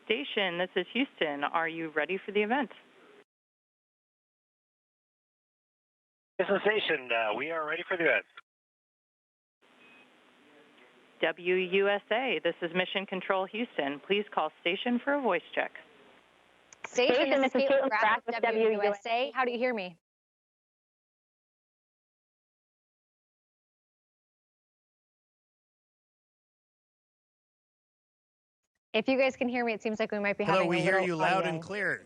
Station, this is Houston. Are you ready for the event? This is Station. We are ready for the event. WUSA, this is Mission Control Houston. Please call station for a voice check. Station, this is Caitlin Graff with WUSA. How do you hear me? If you guys can hear me, it seems like we might be having a little Hello, we hear you loud audio. and clear.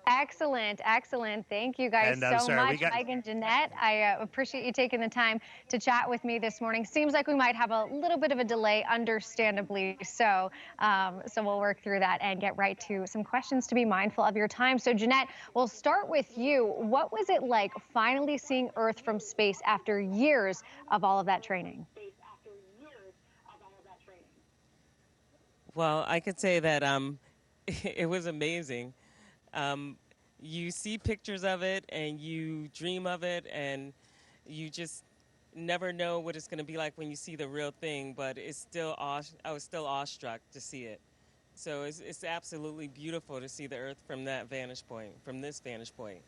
Excellent, excellent. Thank you guys so much, Mike and Jeanette. I appreciate you taking the time to chat with me this morning. Seems like we might have a little bit of a delay, understandably so. So we'll work through that and get right to some questions to be mindful of your time. So Jeanette, we'll start with you. What was it like finally seeing Earth from space after years of all of that training? Well, I could say that it was amazing. You see pictures of it and you dream of it, and you just never know what it's going to be like when you see the real thing, but it's still I was still awestruck to see it. So it's absolutely beautiful to see the Earth from that vantage point, from this vantage point.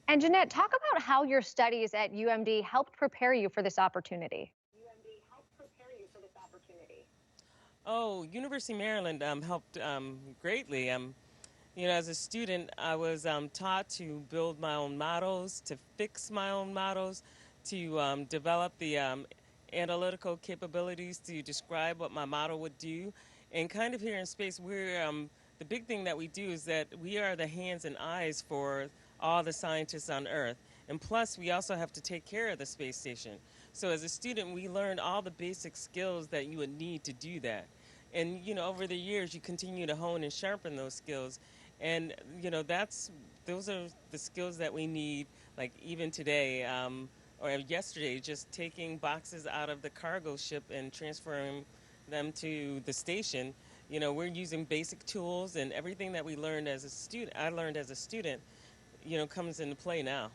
And Jeanette, talk about how your studies at UMD helped prepare you for this opportunity. Oh, University of Maryland helped greatly. You know, as a student, I was taught to build my own models, to fix my own models, to develop the analytical capabilities to describe what my model would do. And kind of here in space, we're the big thing that we do is that we are the hands and eyes for all the scientists on Earth. And plus, we also have to take care of the space station. So as a student, we learned all the basic skills that you would need to do that. And, you know, over the years, you continue to hone and sharpen those skills. And, you know, those are the skills that we need, like even today or yesterday, just taking boxes out of the cargo ship and transferring them to the station. You know, we're using basic tools, and everything that we learned as a student, I learned as a student, you know, comes into play now.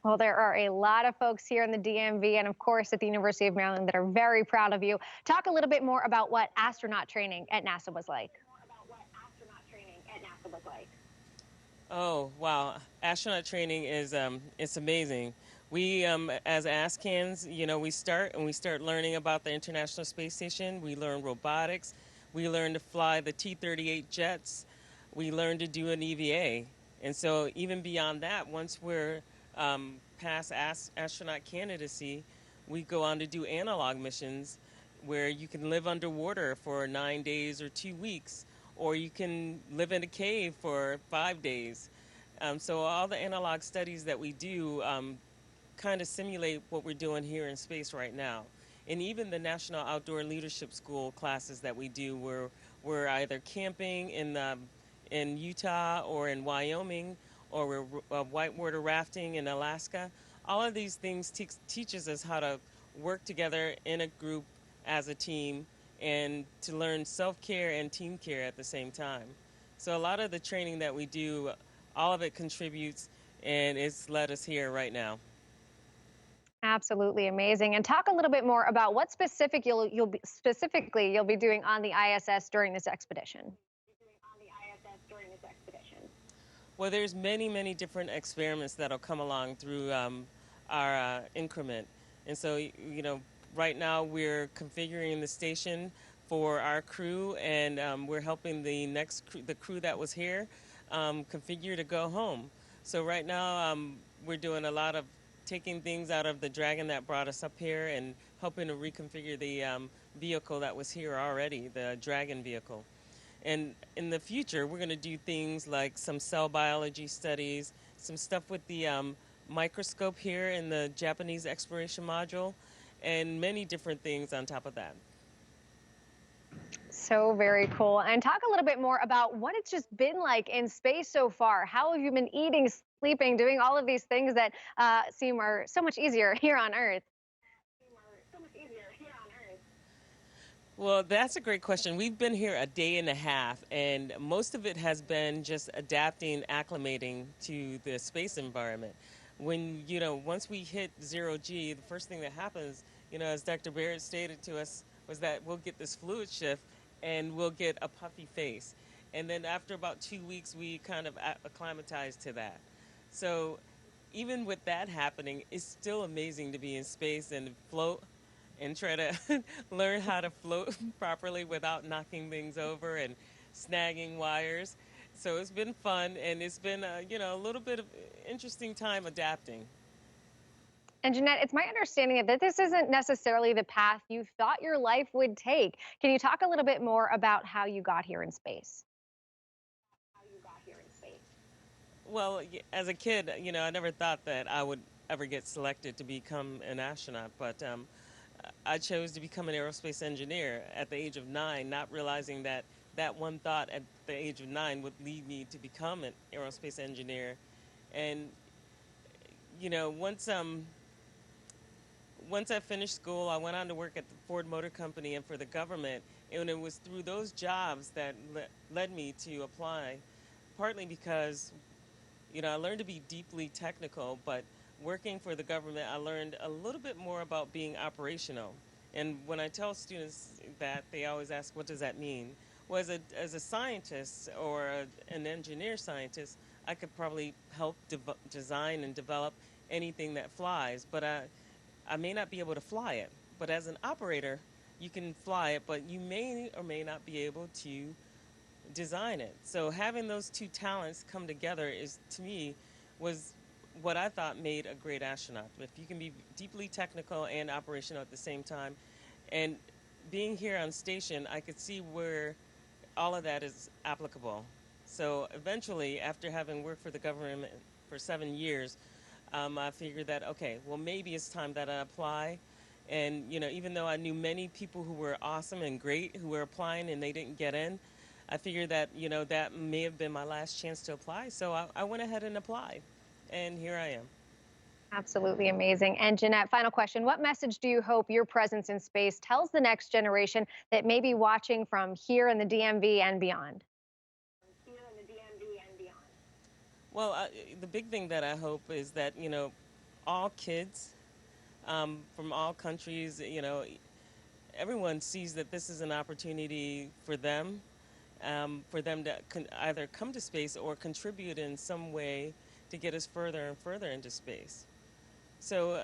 Well, there are a lot of folks here in the DMV and, of course, at the University of Maryland that are very proud of you. Talk a little bit more about what astronaut training at NASA was like. Oh, wow. Astronaut training is it's amazing. We, as ASCANs, you know, we start learning about the International Space Station. We learn robotics. We learn to fly the T-38 jets. We learn to do an EVA. And so even beyond that, once we're past astronaut candidacy, we go on to do analog missions where you can live underwater for 9 days or 2 weeks, or you can live in a cave for 5 days. So all the analog studies that we do kind of simulate what we're doing here in space right now. And even the National Outdoor Leadership School classes that we do, where we're either camping in Utah or in Wyoming, or we're whitewater rafting in Alaska. All of these things teaches us how to work together in a group as a team and to learn self-care and team care at the same time. So a lot of the training that we do, all of it contributes, and it's led us here right now. Absolutely amazing. And talk a little bit more about what specifically you'll be doing on the ISS during this expedition. Well, there's many different experiments that'll come along through our increment. And so, you know, right now we're configuring the station for our crew, and we're helping the crew that was here configure to go home. So right now we're doing a lot of taking things out of the Dragon that brought us up here and helping to reconfigure the vehicle that was here already, the Dragon vehicle. And in the future, we're going to do things like some cell biology studies, some stuff with the microscope here in the Japanese exploration module, and many different things on top of that. So very cool. And talk a little bit more about what it's just been like in space so far. How have you been eating, sleeping, doing all of these things that seem are so much easier here on Earth? Well, that's a great question. We've been here a day and a half, and most of it has been just adapting, acclimating to the space environment. When, you know, once we hit 0G, the first thing that happens, you know, as Dr. Barratt stated to us, was that we'll get this fluid shift, and we'll get a puffy face. And then after about 2 weeks, we kind of acclimatize to that. So even with that happening, it's still amazing to be in space and float and try to learn how to float properly without knocking things over and snagging wires. So it's been fun, and it's been a little bit of interesting time adapting. And Jeanette, it's my understanding that this isn't necessarily the path you thought your life would take. Can you talk a little bit more about how you got here in space? Well, as a kid, I never thought that I would ever get selected to become an astronaut, but I chose to become an aerospace engineer at the age of 9, not realizing that that one thought at the age of 9 would lead me to become an aerospace engineer. And, once I finished school, I went on to work at the Ford Motor Company and for the government. And it was through those jobs that led me to apply, partly because, I learned to be deeply technical, but working for the government, I learned a little bit more about being operational. And when I tell students that, they always ask, what does that mean? Well, as a scientist or an engineer scientist, I could probably help design and develop anything that flies, but I may not be able to fly it. But as an operator, you can fly it, but you may or may not be able to design it. So having those two talents come together to me, was what I thought made a great astronaut. If you can be deeply technical and operational at the same time, and being here on station, I could see where all of that is applicable. So eventually, after having worked for the government for 7 years, I figured that, okay, well, maybe it's time that I apply. And, even though I knew many people who were awesome and great who were applying and they didn't get in, I figured that, that may have been my last chance to apply. So I went ahead and applied, and here I am. Absolutely amazing. And Jeanette, final question. What message do you hope your presence in space tells the next generation that may be watching from here in the DMV and beyond? Well, the big thing that I hope is that, all kids from all countries, everyone sees that this is an opportunity for them to either come to space or contribute in some way to get us further and further into space. So,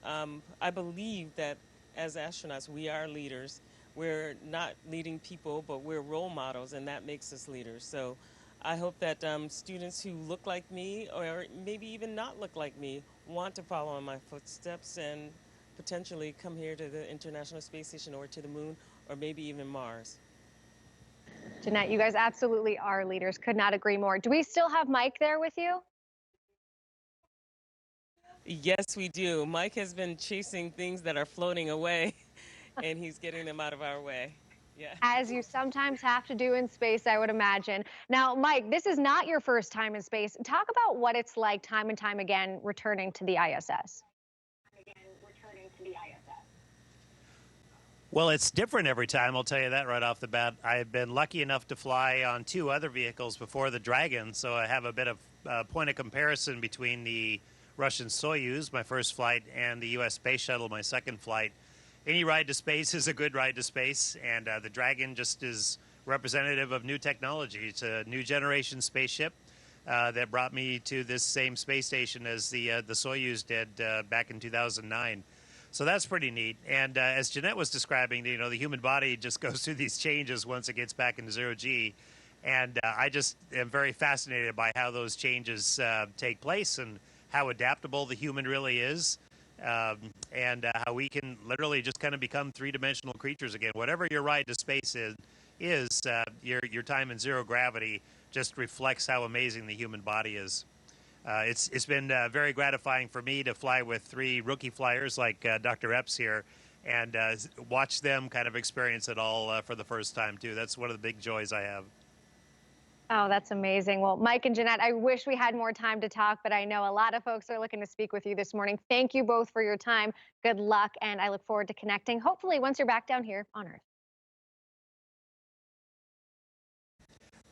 I believe that as astronauts, we are leaders. We're not leading people, but we're role models, and that makes us leaders. So I hope that students who look like me, or maybe even not look like me, want to follow in my footsteps and potentially come here to the International Space Station or to the moon, or maybe even Mars. Jeanette, you guys absolutely are leaders. Could not agree more. Do we still have Mike there with you? Yes, we do. Mike has been chasing things that are floating away, and he's getting them out of our way. Yeah. As you sometimes have to do in space, I would imagine. Now, Mike, this is not your first time in space. Talk about what it's like time and time again returning to the ISS. Well, it's different every time, I'll tell you that right off the bat. I've been lucky enough to fly on 2 other vehicles before the Dragon, so I have a bit of point of comparison between the Russian Soyuz, my first flight, and the U.S. Space Shuttle, my second flight. Any ride to space is a good ride to space, and the Dragon just is representative of new technology. It's a new generation spaceship that brought me to this same space station as the Soyuz did back in 2009. So that's pretty neat. And as Jeanette was describing, the human body just goes through these changes once it gets back into zero G. And I just am very fascinated by how those changes take place and how adaptable the human really is. And how we can literally just kind of become 3-dimensional creatures again. Whatever your ride to space is your time in zero gravity just reflects how amazing the human body is. It's been very gratifying for me to fly with 3 rookie flyers like Dr. Epps here and watch them kind of experience it all for the first time, too. That's one of the big joys I have. Oh, that's amazing. Well, Mike and Jeanette, I wish we had more time to talk, but I know a lot of folks are looking to speak with you this morning. Thank you both for your time. Good luck, and I look forward to connecting, hopefully, once you're back down here on Earth.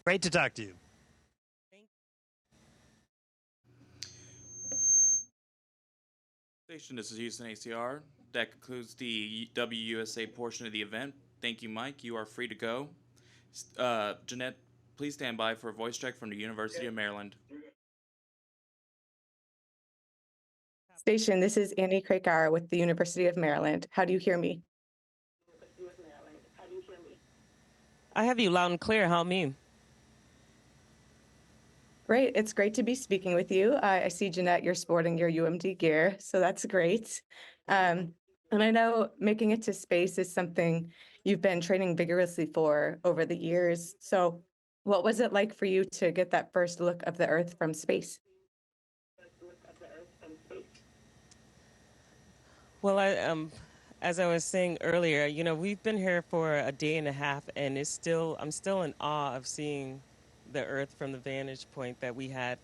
Great to talk to you. This is Houston ACR. That concludes the WUSA portion of the event. Thank you, Mike. You are free to go. Jeanette, please stand by for a voice check from the University of Maryland. Station, this is Annie Krakauer with the University of Maryland. How do you hear me? I have you loud and clear. How me? Great. It's great to be speaking with you. I see, Jeanette, you're sporting your UMD gear, so that's great. And I know making it to space is something you've been training vigorously for over the years. So what was it like for you to get that first look of the Earth from space? Well, as I was saying earlier, we've been here for a day and a half, and I'm still in awe of seeing the Earth from the vantage point that we had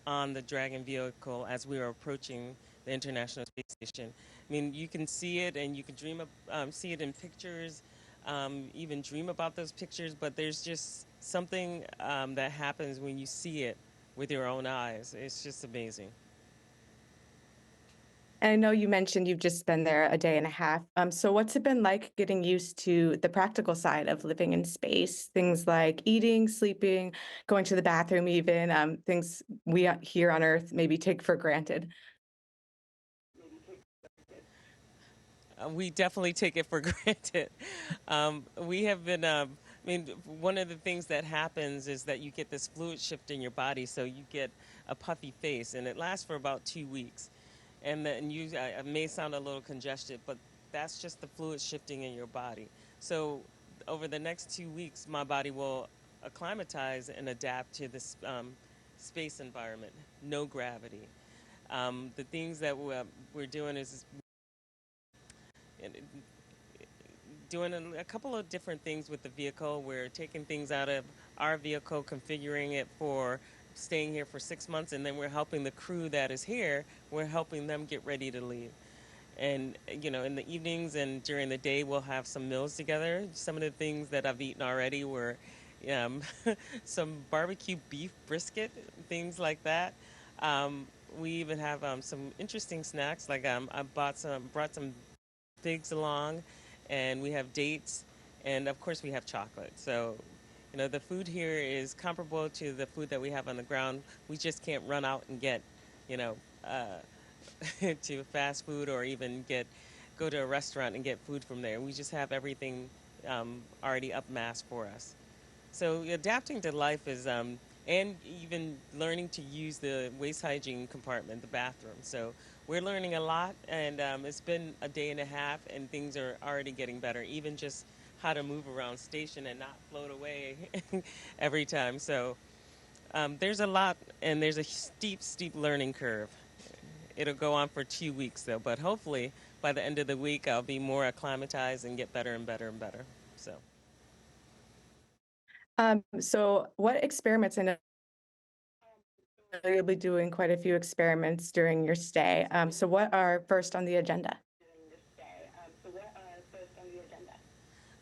on the Dragon vehicle as we were approaching the International Space Station. I mean, you can see it, and you can see it in pictures, even dream about those pictures. But there's just something that happens when you see it with your own eyes. It's just amazing. I know you mentioned you've just been there a day and a half. So what's it been like getting used to the practical side of living in space? Things like eating, sleeping, going to the bathroom even, things we here on Earth maybe take for granted. We definitely take it for granted. We have been, one of the things that happens is that you get this fluid shift in your body. So you get a puffy face, and it lasts for about 2 weeks. And then it may sound a little congested, but that's just the fluid shifting in your body. So over the next 2 weeks, my body will acclimatize and adapt to this space environment, no gravity. The things that we're doing is doing a couple of different things with the vehicle. We're taking things out of our vehicle, configuring it for staying here for 6 months, and then we're helping the crew that is here, we're helping them get ready to leave. And, in the evenings and during the day, we'll have some meals together. Some of the things that I've eaten already were some barbecue beef brisket, things like that. We even have some interesting snacks, like I brought some figs along, and we have dates, and of course we have chocolate. So, the food here is comparable to the food that we have on the ground. We just can't run out and get, to fast food or even go to a restaurant and get food from there. We just have everything already upmasked for us. So adapting to life is, and even learning to use the waste hygiene compartment, the bathroom. So we're learning a lot, and it's been a day and a half, and things are already getting better, even just how to move around station and not float away every time. So there's a lot, and there's a steep learning curve. It'll go on for 2 weeks, though, but hopefully by the end of the week, I'll be more acclimatized and get better and better and better. So what experiments, I know you'll be doing quite a few experiments during your stay. So what are first on the agenda?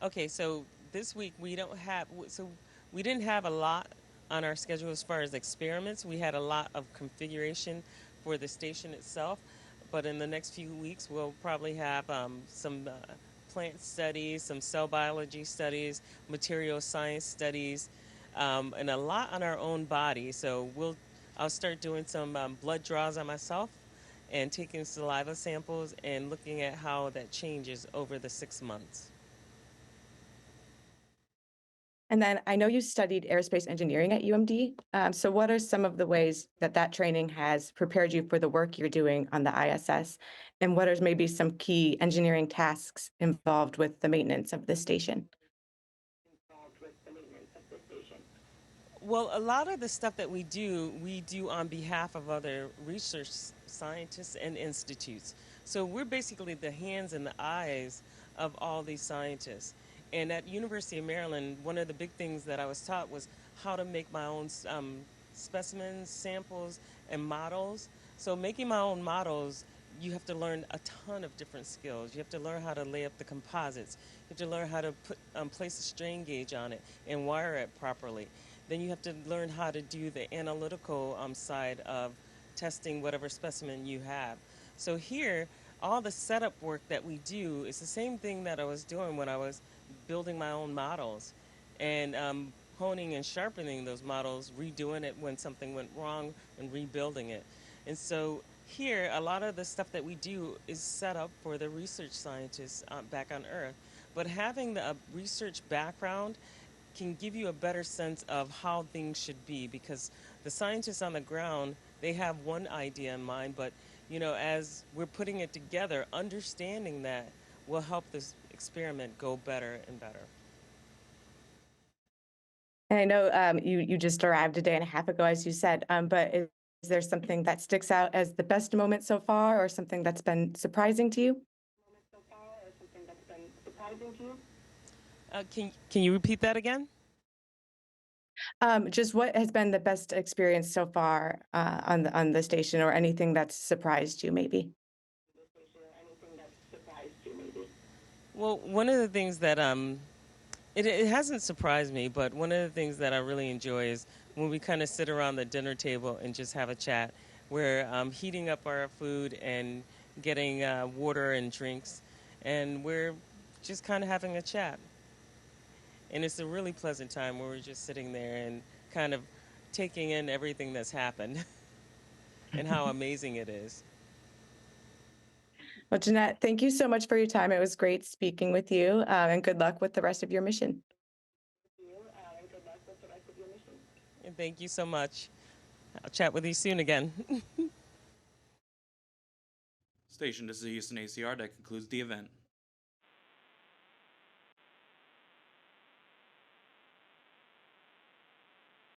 Okay, so this week we didn't have a lot on our schedule as far as experiments. We had a lot of configuration for the station itself, but in the next few weeks we'll probably have some plant studies, some cell biology studies, material science studies, and a lot on our own body. So I'll start doing some blood draws on myself and taking saliva samples and looking at how that changes over the 6 months. And then I know you studied aerospace engineering at UMD. So what are some of the ways that training has prepared you for the work you're doing on the ISS? And what are maybe some key engineering tasks involved with the maintenance of the station? Well, a lot of the stuff that we do on behalf of other research scientists and institutes. So we're basically the hands and the eyes of all these scientists. And at University of Maryland, one of the big things that I was taught was how to make my own specimens, samples, and models. So making my own models, you have to learn a ton of different skills. You have to learn how to lay up the composites. You have to learn how to place a strain gauge on it and wire it properly. Then you have to learn how to do the analytical side of testing whatever specimen you have. So here, all the setup work that we do is the same thing that I was doing when I was building my own models and honing and sharpening those models, redoing it when something went wrong and rebuilding it. And so here, a lot of the stuff that we do is set up for the research scientists back on Earth. But having the research background can give you a better sense of how things should be, because the scientists on the ground, they have one idea in mind, but as we're putting it together, understanding that will help this experiment go better and better. And I know you just arrived a day and a half ago, as you said, but is there something that sticks out as the best moment so far, or something that's been surprising to you? Can you repeat that again? Just what has been the best experience so far on the station, or anything that's surprised you, maybe? Well, one of the things that it hasn't surprised me, but one of the things that I really enjoy is when we kind of sit around the dinner table and just have a chat. We're heating up our food and getting water and drinks, and we're just kind of having a chat. And it's a really pleasant time where we're just sitting there and kind of taking in everything that's happened and how amazing it is. Well, Jeanette, thank you so much for your time. It was great speaking with you, and good luck with the rest of your mission. And thank you so much. I'll chat with you soon again. Station, this is the Houston ACR. That concludes the event.